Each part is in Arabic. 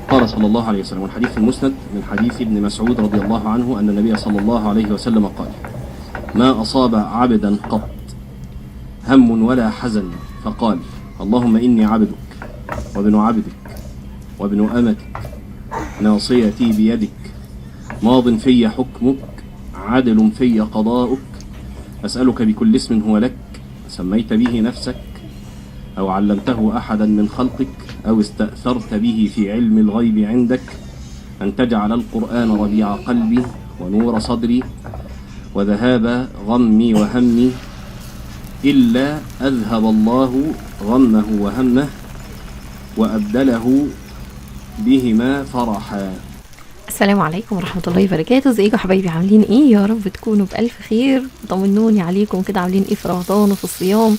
قال صلى الله عليه وسلم الحديث المسند من حديث ابن مسعود رضي الله عنه أن النبي صلى الله عليه وسلم قال: ما أصاب عبدا قط هم ولا حزن فقال: اللهم إني عبدك وابن عبدك وابن أمتك ناصيتي بيدك ماض في حكمك عدل في قضاؤك أسألك بكل اسم هو لك سميت به نفسك أو علمته أحدا من خلقك أو استأثرت به في علم الغيب عندك أن تجعل القرآن ربيع قلبي ونور صدري وذهاب غمي وهمي إلا أذهب الله غمه وهمه وأبدله بهما فرحا. السلام عليكم ورحمة الله وبركاته. ازيكم يا حبايبي؟ عاملين ايه؟ يا رب تكونوا بألف خير. طمنوني عليكم كده، عاملين ايه في رمضان وفي الصيام؟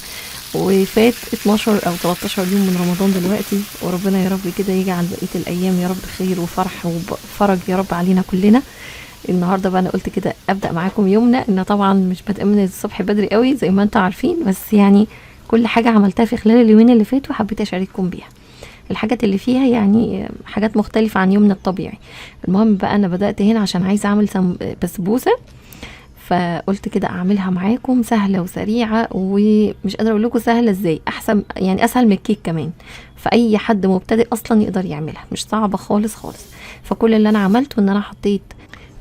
وفات 12 او 13 يوم من رمضان دلوقتي، وربنا يا رب كده يجعل بقية الايام يا رب خير وفرح وفرج يا رب علينا كلنا. النهارده بقى انا قلت كده ابدا معاكم يومنا، ان طبعا مش بادئه من الصبح بدري قوي زي ما انتم عارفين، بس يعني كل حاجه عملتها في خلال اليومين اللي فاتوا حبيت اشارككم بيها. الحاجات اللي فيها يعني حاجات مختلفه عن يومنا الطبيعي. المهم بقى انا بدات هنا عشان عايزه اعمل بسبوسه، فقلت كده اعملها معاكم سهله وسريعه، ومش قادره اقول لكم سهله ازاي، احسن يعني اسهل من الكيك كمان، فاي حد مبتدئ اصلا يقدر يعملها، مش صعبه خالص خالص. فكل اللي انا عملته ان انا حطيت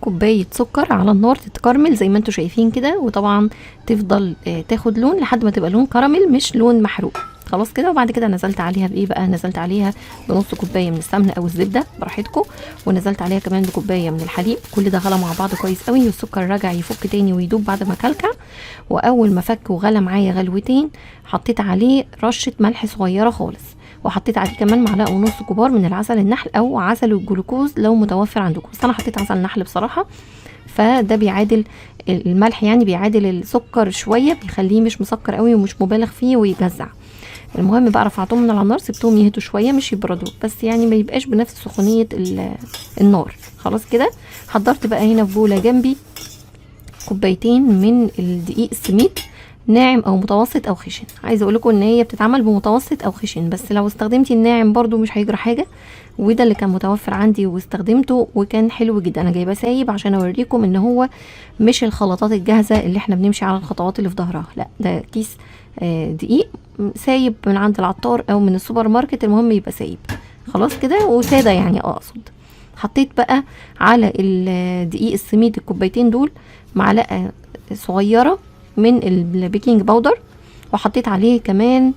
كوبايه سكر على النار تتكرمل زي ما انتم شايفين كده، وطبعا تفضل تاخد لون لحد ما تبقى لون كراميل مش لون محروق خلاص كده. وبعد كده نزلت عليها بايه بقى؟ نزلت عليها بنص كوبايه من السمنه او الزبده براحتكم، ونزلت عليها كمان بكوبايه من الحليب. كل ده غلى مع بعض كويس قوي، والسكر رجع يفك تاني ويدوب بعد ما كلكع. واول ما فك وغلى معايا غلوتين حطيت عليه رشه ملح صغيره خالص، وحطيت عليه كمان معلقه ونص كبار من العسل النحل او عسل الجلوكوز لو متوفر عندكم، بس انا حطيت عسل نحل بصراحه، فده بيعادل الملح، يعني بيعادل السكر شويه، بيخليه مش مسكر قوي ومش مبالغ فيه ويجزع. المهم بقى رفعتهم من على النار، سبتهم يهدوا شويه مش يبردوا، بس يعني ما يبقاش بنفس سخونيه النار. خلاص كده حضرت بقى هنا في بوله جنبي كوبايتين من الدقيق السميد، ناعم او متوسط او خشن. عايزه اقول لكم ان هي بتتعمل بمتوسط او خشن، بس لو استخدمتي الناعم برضو مش هيجرى حاجه، وده اللي كان متوفر عندي واستخدمته وكان حلو جدا. انا جايباه سايب عشان اوريكم ان هو مش الخلطات الجاهزه اللي احنا بنمشي على الخطوات اللي في ظهرها، لا ده كيس دقيق سايب من عند العطار او من السوبر ماركت، المهم يبقى سايب خلاص كده وساده يعني اقصد. حطيت بقى على الدقيق السميد الكوبايتين دول معلقه صغيره من البيكنج باودر، وحطيت عليه كمان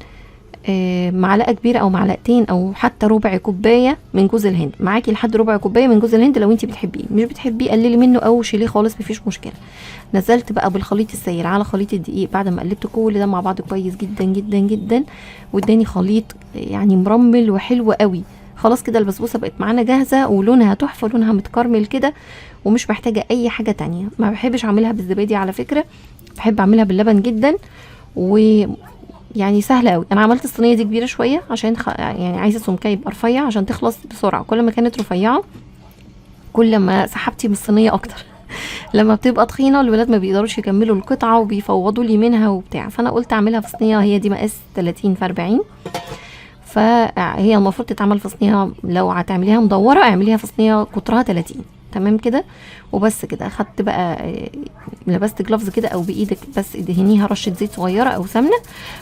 معلقه كبيره او معلقتين او حتى ربع كوبايه من جوز الهند. معاكي لحد ربع كوبايه من جوز الهند لو انت بتحبيه، مش بتحبيه قللي منه او شيليه خالص مفيش مشكله. نزلت بقى بالخليط السائل على خليط الدقيق بعد ما قلبت كل ده مع بعض كويس جدا جدا جدا، واداني خليط يعني مرمل وحلو قوي. خلاص كده البسبوسه بقت معانا جاهزه، ولونها تحفه، لونها متكرمل كده ومش محتاجه اي حاجه تانية. ما بحبش اعملها بالزبادي على فكره، بحب اعملها باللبن جدا، ويعني سهله قوي. انا عملت الصينيه دي كبيره شويه عشان يعني عايزه سمكها يبقى رفيع عشان تخلص بسرعه. كل ما كانت رفيعه كل ما سحبتي من الصينيه اكتر لما بتبقى تخينه الولاد ما بيقدروش يكملوا القطعه وبيفوضوا لي منها وبتاع، فانا قلت اعملها في صينيه هي دي مقاس 30 في 40، فهي المفروض تتعمل في صينيه، لو هتعمليها مدوره اعمليها في صينيه قطرها 30 تمام كده. وبس كده اخدت بقى لبست جلافز كده او بايدك بس ادهنيها رشه زيت صغيره او سمنه،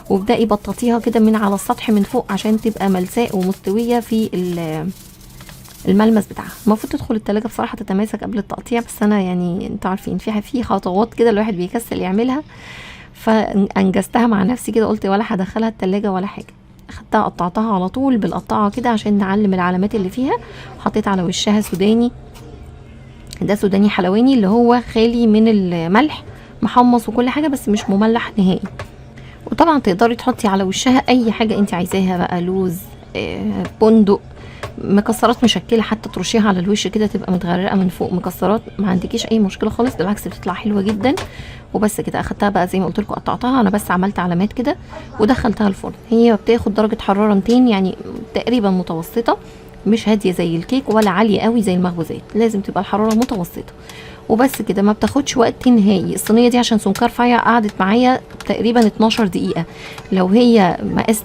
وابداي بططيها كده من على السطح من فوق عشان تبقى ملساء ومستويه في الملمس بتاعها. المفروض تدخل التلاجة بصراحه تتماسك قبل التقطيع، بس انا يعني انتوا عارفين في خطوات كده الواحد بيكسل يعملها، فانجزتها مع نفسي كده، قلت ولا هدخلها التلاجة ولا حاجه. اخدتها قطعتها على طول بالقطاعه كده عشان نعلم العلامات اللي فيها، وحطيت على وشها سوداني، ده سوداني حلواني اللي هو خالي من الملح، محمص وكل حاجه بس مش مملح نهائي. وطبعا تقدري تحطي على وشها اي حاجه انت عايزاها بقى، لوز بندق مكسرات مشكله، حتى ترشيها على الوش كده تبقى متغرقه من فوق مكسرات، ما عندكيش اي مشكله خالص، بالعكس بتطلع حلوه جدا. وبس كده اخدتها بقى زي ما قلت لكم قطعتها، انا بس عملت علامات كده ودخلتها الفرن. هي بتاخد درجه حراره 200 يعني تقريبا متوسطه، مش هاديه زي الكيك ولا عاليه قوي زي المخبوزات، لازم تبقى الحراره متوسطه. وبس كده، ما بتاخدش وقت نهائي. الصينيه دي عشان سمكها رفيع قعدت معايا تقريبا 12 دقيقه. لو هي مقاس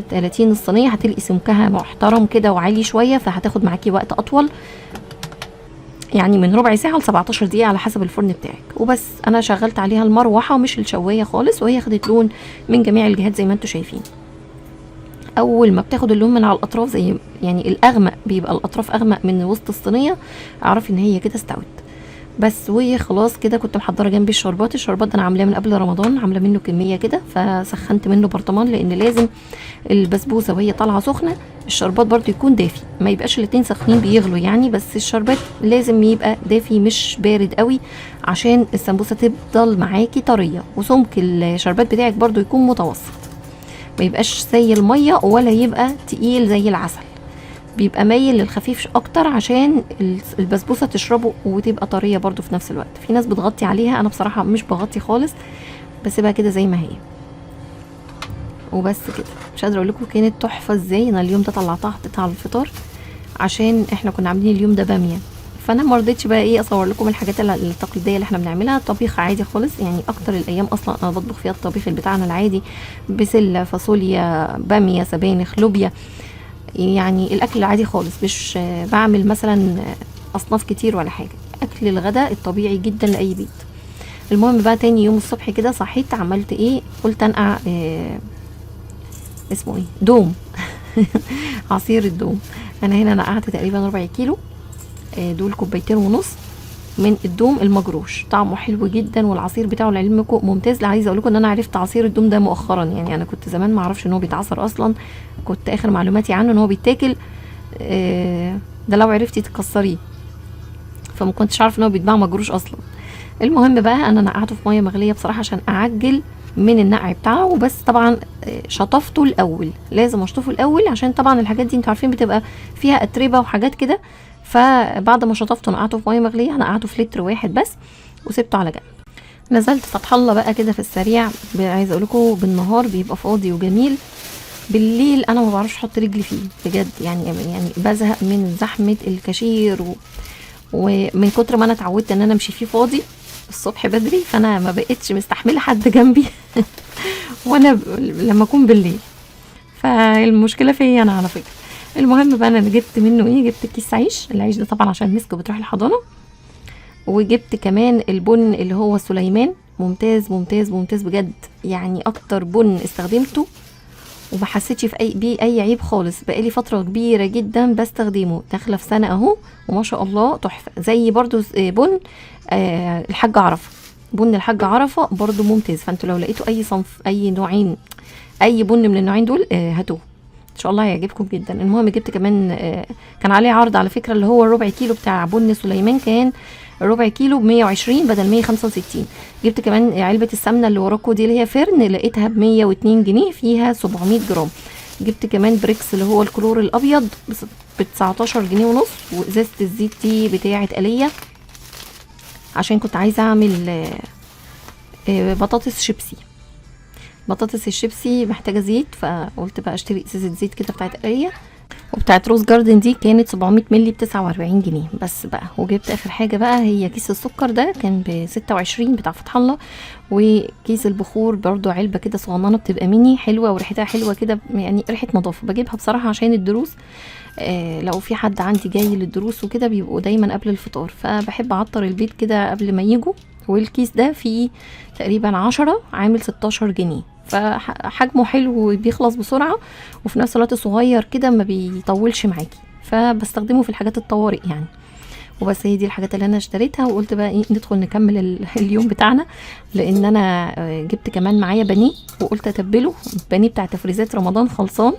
30 الصينيه هتلاقي سمكها محترم كده وعالي شويه، فهتاخد معاكي وقت اطول، يعني من ربع ساعه ل 17 دقيقه على حسب الفرن بتاعك. وبس انا شغلت عليها المروحه ومش الشوايه خالص، وهي خدت لون من جميع الجهات زي ما انتم شايفين. اول ما بتاخد اللون من على الاطراف، زي يعني الاغمق بيبقى الاطراف اغمق من وسط الصينيه، اعرفي ان هي كده استوت. بس وهي خلاص كده كنت محضره جنبي الشربات ده انا عاملاه من قبل رمضان، عامله منه كميه كده، فسخنت منه برطمان، لان لازم البسبوسه وهي طالعه سخنه الشربات برضو يكون دافي، ما يبقاش الاتنين سخنين بيغلوا يعني، بس الشربات لازم يبقى دافي مش بارد قوي، عشان السمبوسه تفضل معاكي طريه، وسمك الشربات بتاعك برضو يكون متوسط، ما يبقاش زي الميه ولا يبقى تقيل زي العسل، بيبقى مايل للخفيف اكتر عشان البسبوسه تشربه وتبقى طريه برضو في نفس الوقت. في ناس بتغطي عليها، انا بصراحه مش بغطي خالص، بسيبها كده زي ما هي. وبس كده، مش قادره اقول لكم كانت تحفه ازاي. انا اليوم ده طلعتها حطيتها على الفطار، عشان احنا كنا عاملين اليوم ده باميه، فانا ما رضيتش بقى ايه اصور لكم الحاجات التقليديه اللي احنا بنعملها. طبيخ عادي خالص، يعني اكتر الايام اصلا انا بطبخ فيها الطبيخ بتاعنا العادي، بسله، فاصوليا، باميه، سبانخ، لوبيا، يعني الاكل العادي خالص، مش بعمل مثلا اصناف كتير ولا حاجه، اكل الغداء الطبيعي جدا لاي بيت. المهم بقى تاني يوم الصبح كده صحيت، عملت ايه، قلت انقع اسمه ايه، دوم عصير الدوم. انا هنا نقعت تقريبا ربع كيلو، دول كوبايتين ونص من الدوم المجروش، طعمه حلو جدا، والعصير بتاعه لعلمكم ممتاز. عايزه اقول لكم ان انا عرفت عصير الدوم ده مؤخرا، يعني انا كنت زمان ما اعرفش ان هو بيتعصر اصلا، كنت اخر معلوماتي عنه ان هو بيتاكل، ده لو عرفتي تكسريه، فما كنتش عارف ان هو بيتباع مجروش اصلا. المهم بقى انا نقعته في ميه مغليه بصراحه عشان اعجل من النقع بتاعه، وبس طبعا شطفته الاول، لازم اشطفه الاول، عشان طبعا الحاجات دي انتوا عارفين بتبقى فيها اتربه وحاجات كده. فبعد ما شطفته نقعته في ميه مغليه، نقعته في لتر واحد بس وسبته على جنب. نزلت فتح الله بقى كده في السريع، عايزه اقول لكم بالنهار بيبقى فاضي وجميل، بالليل انا ما بعرفش احط رجلي فيه بجد، يعني بزهق من زحمه الكاشير ومن كتر ما انا اتعودت ان انا امشي فيه فاضي الصبح بدري، فانا ما بقتش مستحمله حد جنبي وانا لما اكون بالليل، فالمشكله فيا انا على فكره. المهم بقى انا جبت منه ايه، جبت كيس عيش، العيش ده طبعا عشان مسكه بتروح الحضانه، وجبت كمان البن اللي هو سليمان، ممتاز ممتاز ممتاز بجد، يعني اكتر بن استخدمته وما حسيتش في بيه اي عيب خالص، بقالي فتره كبيره جدا بستخدمه، داخله في سنه اهو وما شاء الله تحفه. زي برضو بن الحاج عرفه، بن الحاج عرفه برضو ممتاز، فانتوا لو لقيتوا اي صنف، اي نوعين، اي بن من النوعين دول هاتوه ان شاء الله هيعجبكم جدا. المهم جبت كمان كان عليه عرض على فكره، اللي هو الربع كيلو بتاع بن سليمان كان ربع كيلو ب 120 بدل 165. جبت كمان علبه السمنه اللي وراكم دي اللي هي فرن، لقيتها ب 102 جنيه، فيها 700 جرام. جبت كمان بريكس اللي هو الكلور الابيض ب 19 جنيه ونص، وازازه الزيت دي بتاعه آلية، عشان كنت عايزه اعمل بطاطس شيبسي. بطاطس الشيبسي محتاجه زيت، فقلت بقى اشتري ازازه زيت كده بتاعه آلية. وبتاعت روز جاردن دي كانت 700 مللي ب 49 جنيه بس بقى. وجبت اخر حاجه بقى هي كيس السكر، ده كان ب 26 بتاع فتح الله، وكيس البخور برضو علبه كده صغننه بتبقى ميني حلوه وريحتها حلوه كده، يعني ريحه نظافه، بجيبها بصراحه عشان الدروس، لو في حد عندي جاي للدروس وكده بيبقوا دايما قبل الفطار، فبحب اعطر البيت كده قبل ما يجوا. والكيس ده فيه تقريبا 10 عامل 16 جنيه، فحجمه حلو وبيخلص بسرعه، وفي نفس الوقت صغير كده ما بيطولش معاكي، فبستخدمه في الحاجات الطوارئ يعني. وبس هي دي الحاجات اللي انا اشتريتها، وقلت بقى ايه ندخل نكمل اليوم بتاعنا، لان انا جبت كمان معايا بانيه، وقلت اتبله، بانيه بتاع تفريزات رمضان خلصان،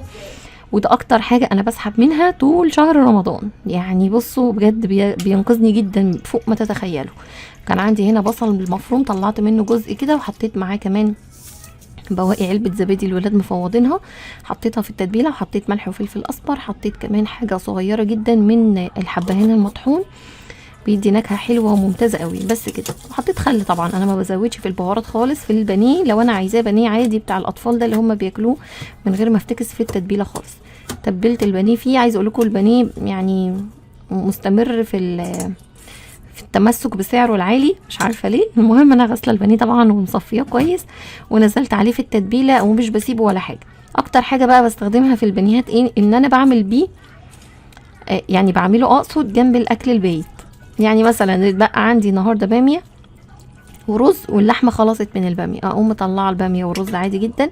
وده اكتر حاجه انا بسحب منها طول شهر رمضان، يعني بصوا بجد بينقذني جدا فوق ما تتخيلوا. كان عندي هنا بصل مفروم، طلعت منه جزء كده، وحطيت معاه كمان بواقي علبه زبادي الولاد مفوضينها، حطيتها في التتبيله، وحطيت ملح وفلفل اسمر، حطيت كمان حاجه صغيره جدا من الحبهان المطحون، بيدي نكهه حلوه وممتازه قوي. بس كده، وحطيت خل، طبعا انا ما بزودش في البهارات خالص في البانيه، لو انا عايزاه بانيه عادي بتاع الاطفال ده اللي هم بياكلوه من غير ما افتكس في التتبيله خالص. تبلت البانيه فيه، عايزه اقول لكم البانيه يعني مستمر في في التمسك بسعره العالي، مش عارفه ليه. المهم انا غسله البانيه طبعا ومصفياه كويس ونزلت عليه في التتبيله ومش بسيبه ولا حاجه. اكتر حاجه بقى بستخدمها في البانيهات ايه؟ ان انا بعمل بيه يعني بعمله اقصد جنب الاكل البايت. يعني مثلا اتبقى عندي النهارده باميه ورز واللحمه خلصت من الباميه، اقوم مطلعه الباميه والرز عادي جدا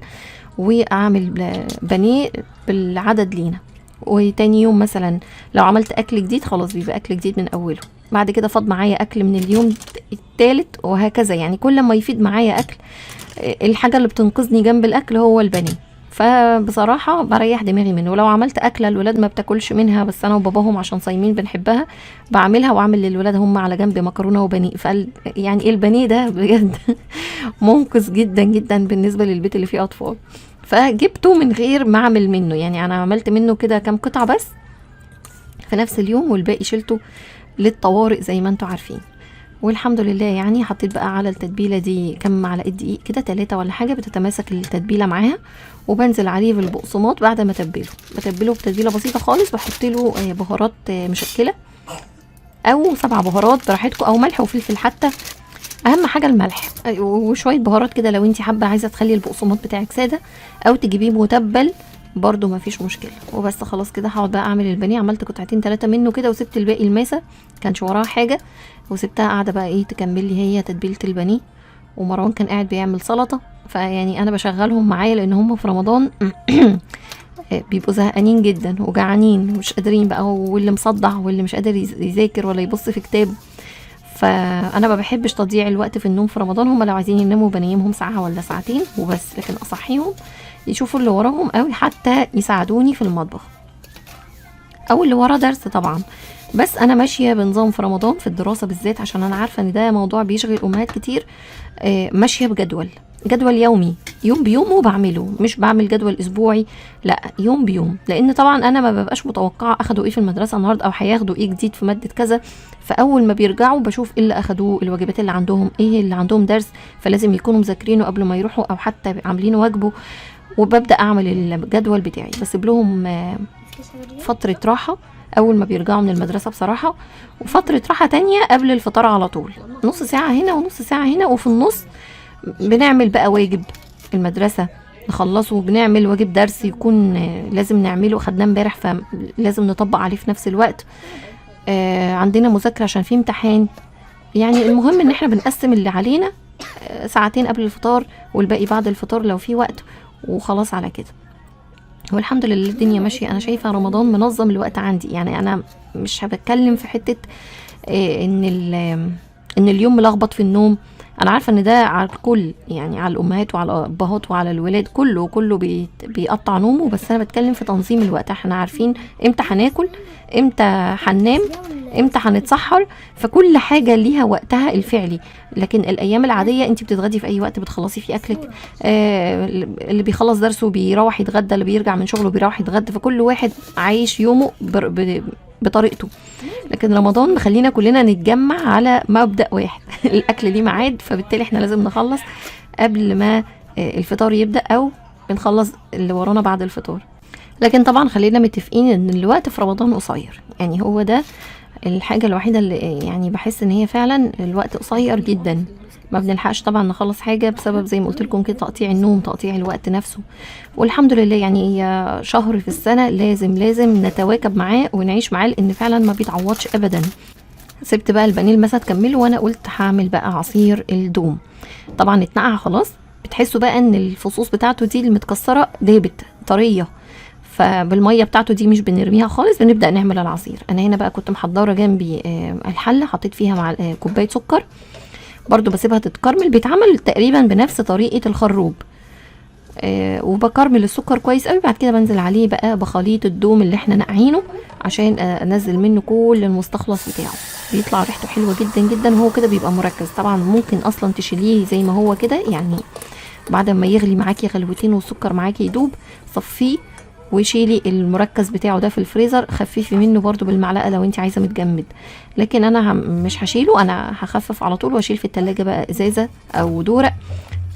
واعمل بانيه بالعدد لينا. وتاني يوم مثلا لو عملت اكل جديد خلاص بيبقى اكل جديد من اوله. بعد كده فاض معايا اكل من اليوم التالت وهكذا. يعني كل ما يفيد معايا اكل، الحاجه اللي بتنقذني جنب الاكل هو البانيه. فبصراحه بريح دماغي منه. ولو عملت اكله الولاد ما بتاكلش منها بس انا وباباهم عشان صايمين بنحبها، بعملها واعمل للولاد هم على جنب مكرونه وبانيه. يعني البانيه ده بجد منقذ جدا جدا بالنسبه للبيت اللي فيه اطفال. فجبته من غير ما اعمل منه، يعني انا عملت منه كده كام قطعه بس في نفس اليوم، والباقي شلته للطوارئ زي ما انتوا عارفين. والحمد لله. يعني حطيت بقى على التتبيله دي كم معلقه دقيق كده 3 ولا حاجه بتتماسك التتبيله معاها، وبنزل عليه بالبقسماط بعد ما بتبله بتتبيله بسيطه خالص. بحط له بهارات مشكله او 7 بهارات براحتكم، او ملح وفلفل حتى. اهم حاجه الملح وشويه بهارات كده لو انت حابه عايزه تخلي البقسماط بتاعك ساده، او تجيبيه متبل برضو ما فيش مشكله. وبس خلاص كده هقعد بقى اعمل البانيه. عملت قطعتين 3 منه كده وسبت الباقي الماسه، كانش وراها حاجه، وسبتها قاعده بقى ايه تكمل لي هي تتبيله البانيه. ومروان كان قاعد بيعمل سلطه، فيعني انا بشغلهم معايا لان هم في رمضان بيبقوا زهقانين جدا وجعانين ومش قادرين بقى، واللي مصدع واللي مش قادر يذاكر ولا يبص في كتاب. فانا ما بحبش تضييع الوقت في النوم في رمضان. هم لو عايزين يناموا بنيمهم ساعه ولا ساعتين وبس، لكن اصحيهم يشوفوا اللي وراهم قوي حتى يساعدوني في المطبخ او اللي ورا درس طبعا. بس انا ماشيه بنظام في رمضان في الدراسه بالذات، عشان انا عارفه ان ده موضوع بيشغل امهات كتير. ماشيه بجدول يومي، يوم بيومه بعمله، مش بعمل جدول اسبوعي، لا يوم بيوم. لان طبعا انا ما ببقاش متوقعه اخدوا ايه في المدرسه النهارده او هياخدوا ايه جديد في ماده كذا. فاول ما بيرجعوا بشوف ايه اللي اخدوه، الواجبات اللي عندهم ايه، اللي عندهم درس فلازم يكونوا مذاكرينه قبل ما يروحوا او حتى عاملين واجبه، وببدا اعمل الجدول بتاعي. بسيب لهم فتره راحه اول ما بيرجعوا من المدرسه بصراحه، وفتره راحه تانية قبل الفطار على طول، نص ساعه هنا ونص ساعه هنا. وفي النص بنعمل بقى واجب المدرسه نخلصه، بنعمل واجب درس يكون لازم نعمله خدناه امبارح فلازم نطبق عليه في نفس الوقت. عندنا مذاكره عشان في امتحان. يعني المهم ان احنا بنقسم اللي علينا ساعتين قبل الفطار والباقي بعد الفطار لو في وقت، وخلاص على كده. والحمد لله الدنيا ماشيه. انا شايفه رمضان منظم الوقت عندي. يعني انا مش هبتكلم في حته ان اليوم ملخبط في النوم. انا عارفه ان ده على الكل، يعني على الامهات وعلى الابهات وعلى الولاد، كله بيقطع نومه. بس انا بتكلم في تنظيم الوقت. احنا عارفين امتى هناكل، امتى هننام، امتى هنتسحر، فكل حاجه ليها وقتها الفعلي. لكن الايام العاديه انت بتتغدي في اي وقت بتخلصي فيه اكلك، اللي بيخلص درسه بيروح يتغدى، اللي بيرجع من شغله بيروح يتغدى، فكل واحد عايش يومه بطريقته. لكن رمضان مخلينا كلنا نتجمع على مبدأ واحد الاكل ليه ميعاد، فبالتالي احنا لازم نخلص قبل ما الفطار يبدأ، او بنخلص اللي ورانا بعد الفطار. لكن طبعا خلينا متفقين ان الوقت في رمضان قصير. يعني هو ده الحاجة الوحيدة اللي يعني بحس ان هي فعلا الوقت قصير جدا، ما بنلحقش طبعا نخلص حاجة بسبب زي ما قلت لكم كده تقطيع النوم، تقطيع الوقت نفسه. والحمد لله يعني هي شهر في السنة لازم نتواكب معاه ونعيش معاه، لان فعلا ما بيتعوضش ابدا. سبت بقى البانيه المسا تكمله، وانا قلت هعمل بقى عصير الدوم. طبعا اتنقع خلاص، بتحسوا بقى ان الفصوص بتاعته دي المتكسرة دابت طرية، فبالميه بتاعته دي مش بنرميها خالص، بنبدا نعمل العصير. انا هنا بقى كنت محضره جنبي الحله، حطيت فيها مع كوبايه سكر برضو بسيبها تتكرمل. بيتعمل تقريبا بنفس طريقه الخروب، وبكرمل السكر كويس قوي. بعد كده بنزل عليه بقى بخليط الدوم اللي احنا نقعينه عشان انزل منه كل المستخلص بتاعه. بيطلع ريحته حلوه جدا جدا، وهو كده بيبقى مركز. طبعا ممكن اصلا تشيليه زي ما هو كده، يعني بعد ما يغلي معاكي غلوتين والسكر معاكي يدوب صفيه وشيلي المركز بتاعه ده في الفريزر، خففي منه برضو بالمعلقه لو انت عايزه متجمد. لكن انا مش هشيله، انا هخفف على طول واشيل في التلاجة بقى ازازه او دورق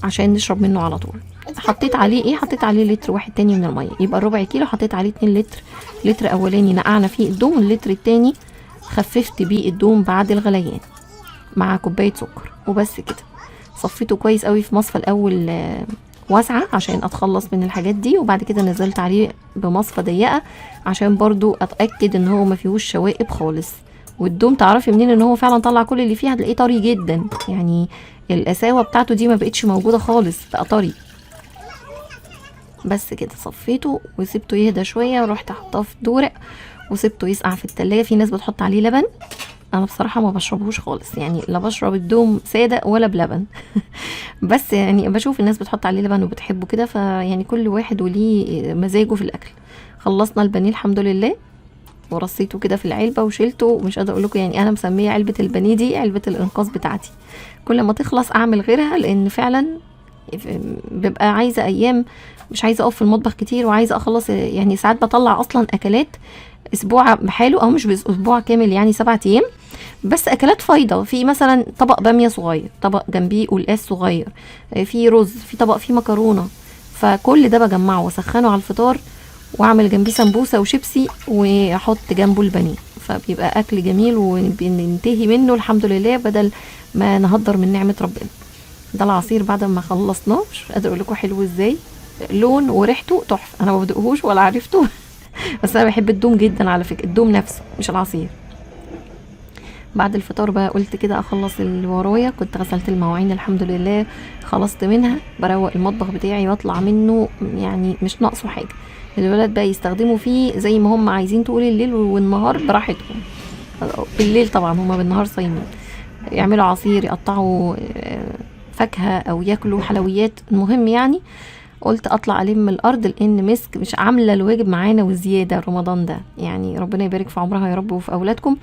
عشان نشرب منه على طول. حطيت عليه ايه؟ حطيت عليه لتر واحد تاني من الميه، يبقى الربع كيلو حطيت عليه 2 لتر. لتر اولاني نقعنا فيه الدوم، اللتر التاني خففت بيه الدوم بعد الغليان. مع كوبايه سكر وبس كده. صفيته كويس قوي في مصفى الاول واسعه عشان اتخلص من الحاجات دي، وبعد كده نزلت عليه بمصفى ضيقه عشان برضو اتاكد ان هو ما فيهوش شوائب خالص. والدوم تعرفي منين ان هو فعلا طلع كل اللي فيه؟ هتلاقيه طري جدا، يعني القساوه بتاعته دي ما بقتش موجوده خالص، بقى طري. بس كده صفيته وسبته يهدى شويه، ورحت حطاه في دورق وسبته يسقع في التلاجة. في ناس بتحط عليه لبن، انا بصراحه ما بشربوش خالص، يعني لا بشرب الدوم ساده ولا بلبن بس يعني بشوف الناس بتحط عليه لبن وبتحبه كده، فيعني كل واحد وليه مزاجه في الاكل. خلصنا البانيه الحمد لله، ورصيته كده في العلبه وشيلته. مش قادره اقول لكم، يعني انا مسميه علبه البانيه دي علبه الانقاذ بتاعتي. كل ما تخلص اعمل غيرها، لان فعلا ببقى عايزه ايام مش عايزه اقف في المطبخ كتير، وعايزه اخلص. يعني ساعات بطلع اصلا اكلات اسبوع بحاله، او مش اسبوع كامل، يعني 7 ايام بس اكلات فايضه. في مثلا طبق باميه صغير، طبق جنبيه قلقاس صغير، في رز، في طبق فيه مكرونه، فكل ده بجمعه واسخنه على الفطار، واعمل جنبيه سمبوسه وشيبسي، واحط جنبه البانيه، فبيبقى اكل جميل وبننتهي منه الحمد لله، بدل ما نهدر من نعمه ربنا. ده العصير بعد ما خلصناه، مش قادره اقول لكم حلو ازاي، لون وريحته تحفه. انا ما بدقهوش ولا عرفته بس انا بحب الدوم جدا على فكره، الدوم نفسه مش العصير. بعد الفطار بقى قلت كده اخلص اللي ورايا، كنت غسلت المواعين الحمد لله، خلصت منها، بروق المطبخ بتاعي واطلع منه يعني مش ناقصه حاجه. الولاد بقى يستخدموا فيه زي ما هم عايزين، طول الليل والنهار براحتهم. بالليل طبعا هم بالنهار صايمين، يعملوا عصير، يقطعوا فاكهه او ياكلوا حلويات، المهم يعني قلت اطلع الم الارض، لان مسك مش عامله الواجب معانا وزياده رمضان ده. يعني ربنا يبارك في عمرها يا رب وفي اولادكم،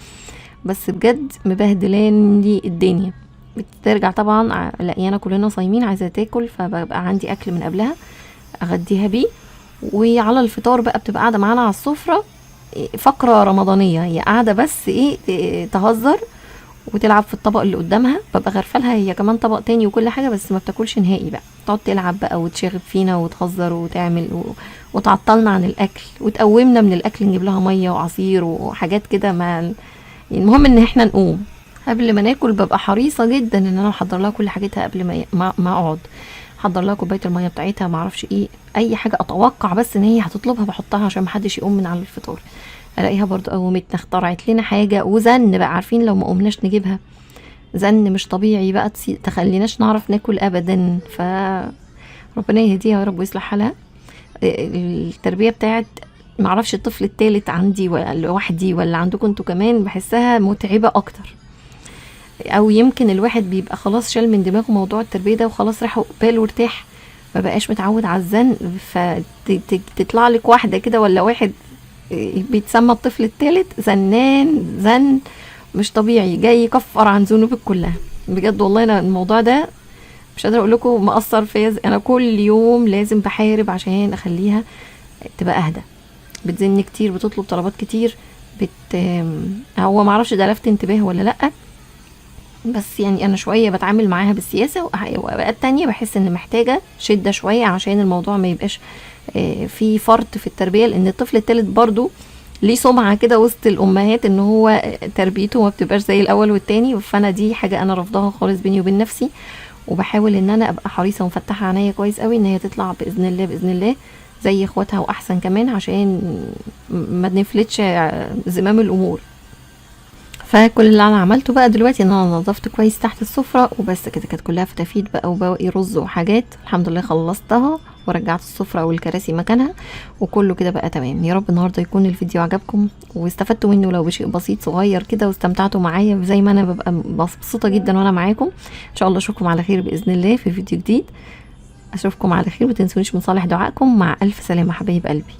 بس بجد مبهدلان لي الدنيا. بترجع طبعا لاقيانا كلنا صايمين، عايزه تاكل، فبقى عندي اكل من قبلها اغديها بيه. وعلى الفطار بقى بتبقى قاعده معانا على السفره فقره رمضانيه، هي قاعده بس تهزر وتلعب في الطبق اللي قدامها، ببقى غرفلها هي كمان طبق تاني وكل حاجه، بس ما بتاكلش نهائي بقى، تقعد تلعب بقى وتشغب فينا وتهزر وتعمل وتعطلنا عن الاكل، وتقومنا من الاكل، نجيب لها ميه وعصير وحاجات كده. ما المهم ان احنا نقوم قبل ما ناكل. ببقى حريصه جدا ان انا احضر لها كل حاجتها قبل ما اقعد، احضر لها كوبايه الميه بتاعتها، ما اعرفش ايه، اي حاجه اتوقع بس ان هي هتطلبها بحطها عشان ما حدش يقوم من على الفطار. الاقيها برضو قومتنا اخترعت لنا حاجه، وزن بقى، عارفين لو ما قمناش نجيبها زن مش طبيعي بقى، تخليناش نعرف ناكل ابدا. ف ربنا يهديها يا رب ويصلح حالها. التربيه بتاعت معرفش الطفل الثالث عندي ولا لوحدي ولا عندكم انتوا كمان، بحسها متعبه اكتر، او يمكن الواحد بيبقى خلاص شال من دماغه موضوع التربيه ده وخلاص راح باله وارتاح، ما بقاش متعود على الزن، فتطلع لك واحده كده ولا واحد بيتسمى الطفل الثالث زنان زن مش طبيعي، جاي يكفر عن ذنوبك كلها. بجد والله انا الموضوع ده مش قادره اقول لكم مأثر فيا. انا كل يوم لازم بحارب عشان اخليها تبقى اهدى، بتزن كتير، بتطلب طلبات كتير، هو معرفش ده لفت انتباه ولا لا، بس يعني انا شويه بتعامل معاها بالسياسه، واوقات تانية بحس ان محتاجه شده شويه عشان الموضوع ما يبقاش في فرط في التربيه، لان الطفل الثالث برضو ليه سمعه كده وسط الامهات ان هو تربيته ما بتبقاش زي الاول والتاني. فانا دي حاجه انا رافضاها خالص بيني وبين نفسي، وبحاول ان انا ابقى حريصه ومفتحه عينيا كويس قوي ان هي تطلع باذن الله باذن الله زي اخواتها واحسن كمان، عشان ما نفلتش زمام الامور. فكل اللي انا عملته بقى دلوقتي ان انا نظفت كويس تحت السفره وبس كده، كانت كلها فتافيت بقى وبواقي رز وحاجات، الحمد لله خلصتها ورجعت السفره والكراسي مكانها وكله كده بقى تمام. يا رب النهارده يكون الفيديو عجبكم واستفدتوا منه لو بشيء بسيط صغير كده، واستمتعتوا معايا زي ما انا ببقى مبسوطه جدا وانا معاكم. ان شاء الله اشوفكم على خير باذن الله في فيديو جديد، اشوفكم على خير، ومتنسونيش من صالح دعائكم. مع الف سلامه حبايب قلبي.